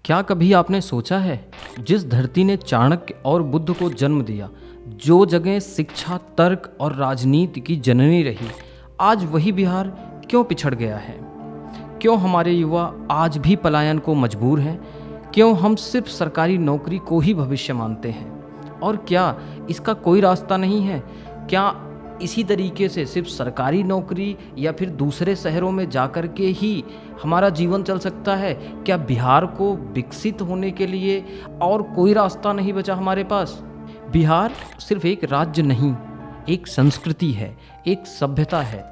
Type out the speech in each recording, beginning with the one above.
क्या कभी आपने सोचा है, जिस धरती ने चाणक्य और बुद्ध को जन्म दिया, जो जगह शिक्षा, तर्क और राजनीति की जननी रही, आज वही बिहार क्यों पिछड़ गया है? क्यों हमारे युवा आज भी पलायन को मजबूर हैं? क्यों हम सिर्फ सरकारी नौकरी को ही भविष्य मानते हैं? और क्या इसका कोई रास्ता नहीं है? क्या इसी तरीके से सिर्फ सरकारी नौकरी या फिर दूसरे शहरों में जाकर के ही हमारा जीवन चल सकता है? क्या बिहार को विकसित होने के लिए और कोई रास्ता नहीं बचा हमारे पास? बिहार सिर्फ एक राज्य नहीं, एक संस्कृति है, एक सभ्यता है।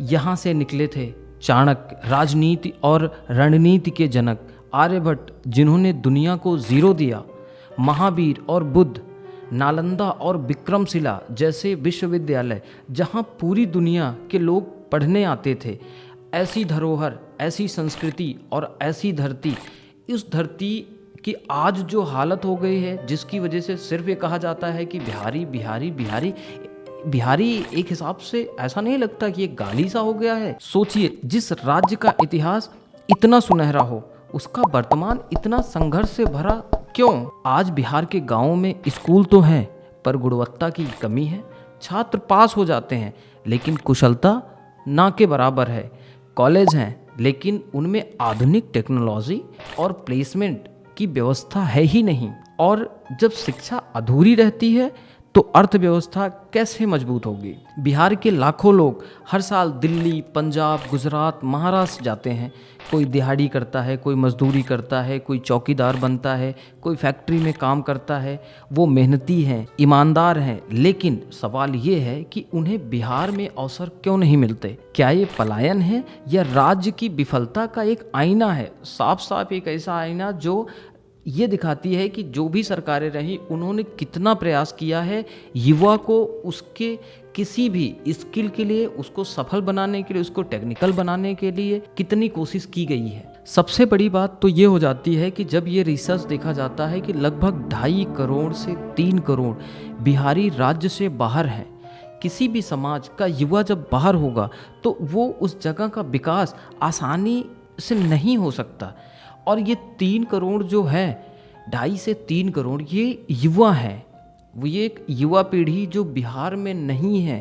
यहाँ से निकले थे चाणक्य, राजनीति और रणनीति के जनक, आर्यभट्ट जिन्होंने दुनिया को जीरो दिया, महावीर और बुद्ध, नालंदा और विक्रमशिला जैसे विश्वविद्यालय जहाँ पूरी दुनिया के लोग पढ़ने आते थे। ऐसी धरोहर, ऐसी संस्कृति और ऐसी धरती, इस धरती की आज जो हालत हो गई है, जिसकी वजह से सिर्फ ये कहा जाता है कि बिहारी बिहारी बिहारी बिहारी, एक हिसाब से ऐसा नहीं लगता कि ये गाली सा हो गया है? सोचिए, जिस राज्य का इतिहास इतना सुनहरा हो, उसका वर्तमान इतना संघर्ष से भरा क्यों? आज बिहार के गांवों में स्कूल तो हैं, पर गुणवत्ता की कमी है। छात्र पास हो जाते हैं, लेकिन कुशलता ना के बराबर है। कॉलेज हैं, लेकिन उनमें आधुनिक टेक्नोलॉजी और प्लेसमेंट की व्यवस्था है ही नहीं। और जब शिक्षा अधूरी रहती है तो अर्थव्यवस्था कैसे मजबूत होगी? बिहार के लाखों लोग हर साल दिल्ली, पंजाब, गुजरात, महाराष्ट्र जाते हैं। कोई दिहाड़ी करता है, कोई मजदूरी करता है, कोई चौकीदार बनता है, कोई फैक्ट्री में काम करता है। वो मेहनती हैं, ईमानदार हैं, लेकिन सवाल ये है कि उन्हें बिहार में अवसर क्यों नहीं मिलते? क्या ये पलायन है या राज्य की विफलता का एक आईना है? साफ साफ एक ऐसा आईना जो ये दिखाती है कि जो भी सरकारें रही, उन्होंने कितना प्रयास किया है युवा को उसके किसी भी स्किल के लिए, उसको सफल बनाने के लिए, उसको टेक्निकल बनाने के लिए कितनी कोशिश की गई है। सबसे बड़ी बात तो ये हो जाती है कि जब ये रिसर्च देखा जाता है कि लगभग 2.5 करोड़ से 3 करोड़ बिहारी राज्य से बाहर हैं। किसी भी समाज का युवा जब बाहर होगा तो वो उस जगह का विकास आसानी से नहीं हो सकता। और ये 3 करोड़ जो है, 2.5 से 3 करोड़ ये युवा हैं। वो ये एक युवा पीढ़ी जो बिहार में नहीं है,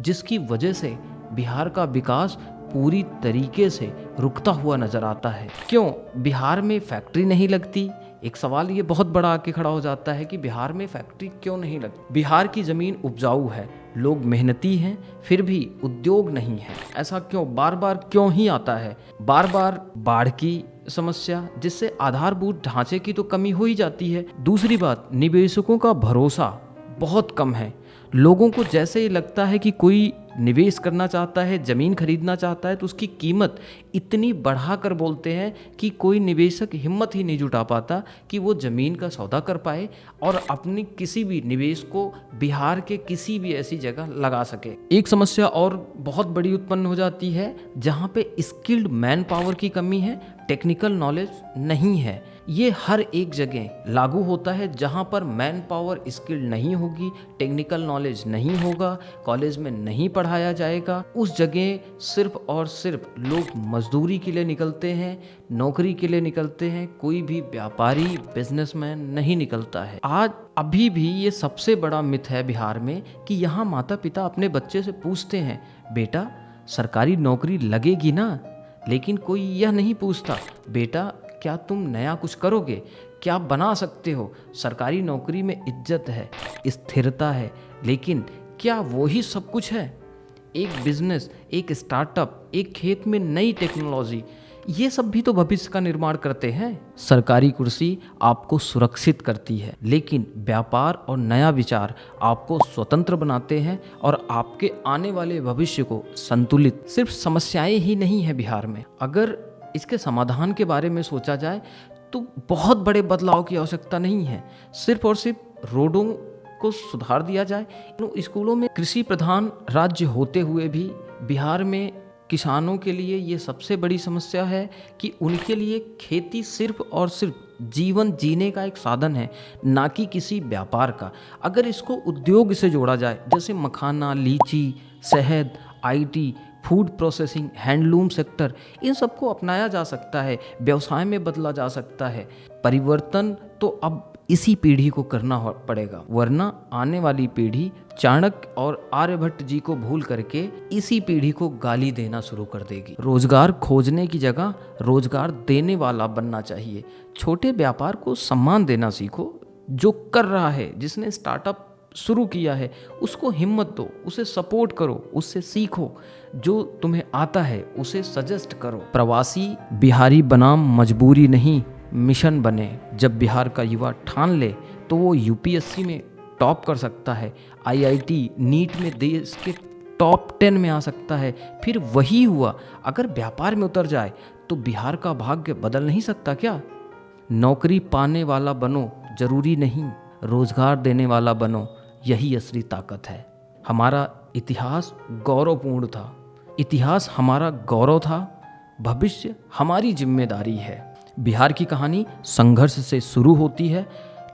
जिसकी वजह से बिहार का विकास पूरी तरीके से रुकता हुआ नज़र आता है। क्यों बिहार में फैक्ट्री नहीं लगती? एक सवाल ये बहुत बड़ा आके खड़ा हो जाता है कि बिहार में फैक्ट्री क्यों नहीं लगती? बिहार की ज़मीन उपजाऊ है, लोग मेहनती हैं, फिर भी उद्योग नहीं है। ऐसा क्यों? बार बार क्यों ही आता है? बार बार बाढ़ की समस्या, जिससे आधारभूत ढांचे की तो कमी हो ही जाती है। दूसरी बात, निवेशकों का भरोसा बहुत कम है। लोगों को जैसे ही लगता है कि कोई निवेश करना चाहता है, ज़मीन खरीदना चाहता है, तो उसकी कीमत इतनी बढ़ा कर बोलते हैं कि कोई निवेशक हिम्मत ही नहीं जुटा पाता कि वो ज़मीन का सौदा कर पाए और अपनी किसी भी निवेश को बिहार के किसी भी ऐसी जगह लगा सके। एक समस्या और बहुत बड़ी उत्पन्न हो जाती है, जहाँ पे स्किल्ड मैन पावर की कमी है, टेक्निकल नॉलेज नहीं है। ये हर एक जगह लागू होता है। जहाँ पर मैन पावर स्किल्ड नहीं होगी, टेक्निकल नॉलेज नहीं होगा, कॉलेज में नहीं पढ़ाया जाएगा, उस जगह सिर्फ और सिर्फ लोग मजदूरी के लिए निकलते हैं, नौकरी के लिए निकलते हैं। कोई भी व्यापारी, बिजनेसमैन नहीं निकलता है। आज अभी भी ये सबसे बड़ा मिथ है बिहार में कि यहाँ माता पिता अपने बच्चे से पूछते हैं, बेटा सरकारी नौकरी लगेगी ना? लेकिन कोई यह नहीं पूछता, बेटा क्या तुम नया कुछ करोगे? क्या बना सकते हो? सरकारी नौकरी में इज्जत है, स्थिरता है, लेकिन क्या वो ही सब कुछ है? एक बिजनेस, एक स्टार्टअप, एक खेत में नई टेक्नोलॉजी, ये सब भी तो भविष्य का निर्माण करते हैं। सरकारी कुर्सी आपको सुरक्षित करती है, लेकिन व्यापार और नया विचार आपको स्वतंत्र बनाते हैं और आपके आने वाले भविष्य को संतुलित। सिर्फ समस्याएं ही नहीं है बिहार में। अगर इसके समाधान के बारे में सोचा जाए तो बहुत बड़े बदलाव की आवश्यकता नहीं है। सिर्फ और सिर्फ रोडों को सुधार दिया जाए। स्कूलों में कृषि प्रधान राज्य होते हुए भी बिहार में किसानों के लिए ये सबसे बड़ी समस्या है कि उनके लिए खेती सिर्फ और सिर्फ जीवन जीने का एक साधन है, ना कि किसी व्यापार का। अगर इसको उद्योग से जोड़ा जाए, जैसे मखाना, लीची, शहद, IT, food processing, handloom sector, इन सबको अपनाया जा सकता है, व्यवसाय में बदला जा सकता है। परिवर्तन तो अब इसी पीढ़ी को करना पड़ेगा, वरना आने वाली पीढ़ी चाणक्य और आर्यभट्ट जी को भूल करके इसी पीढ़ी को गाली देना शुरू कर देगी। रोजगार खोजने की जगह रोजगार देने वाला बनना चाहिए। छोटे व्यापार को सम्मान देना सीखो। जो कर रहा है, जिसने स्टार्टअप शुरू किया है, उसको हिम्मत दो, उसे सपोर्ट करो, उससे सीखो। जो तुम्हें आता है उसे सजेस्ट करो। प्रवासी बिहारी बनाम मजबूरी नहीं, मिशन बने। जब बिहार का युवा ठान ले तो वो यूपीएससी में टॉप कर सकता है, आईआईटी, नीट में देश के टॉप 10 में आ सकता है। फिर वही हुआ अगर व्यापार में उतर जाए तो बिहार का भाग्य बदल नहीं सकता क्या? नौकरी पाने वाला बनो, जरूरी नहीं रोजगार देने वाला बनो, यही असली ताकत है। हमारा इतिहास गौरवपूर्ण था, इतिहास हमारा गौरव था, भविष्य हमारी जिम्मेदारी है। बिहार की कहानी संघर्ष से शुरू होती है,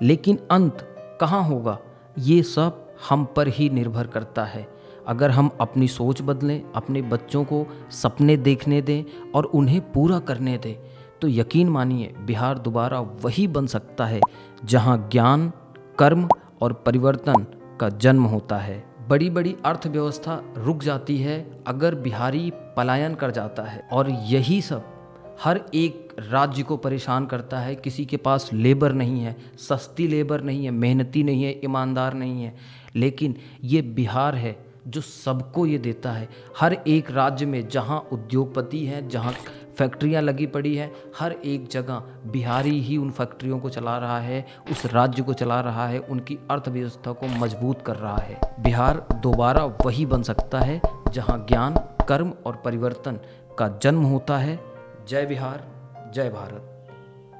लेकिन अंत कहाँ होगा ये सब हम पर ही निर्भर करता है। अगर हम अपनी सोच बदलें, अपने बच्चों को सपने देखने दें और उन्हें पूरा करने दें, तो यकीन मानिए बिहार दोबारा वही बन सकता है जहां ज्ञान, कर्म और परिवर्तन का जन्म होता है। बड़ी बड़ी अर्थव्यवस्था रुक जाती है अगर बिहारी पलायन कर जाता है, और यही सब हर एक राज्य को परेशान करता है। किसी के पास लेबर नहीं है, सस्ती लेबर नहीं है, मेहनती नहीं है, ईमानदार नहीं है, लेकिन ये बिहार है जो सबको ये देता है। हर एक राज्य में जहाँ उद्योगपति हैं, जहाँ फैक्ट्रियाँ लगी पड़ी हैं, हर एक जगह बिहारी ही उन फैक्ट्रियों को चला रहा है, उस राज्य को चला रहा है, उनकी अर्थव्यवस्था को मजबूत कर रहा है। बिहार दोबारा वही बन सकता है जहाँ ज्ञान, कर्म और परिवर्तन का जन्म होता है। जय बिहार, जय भारत।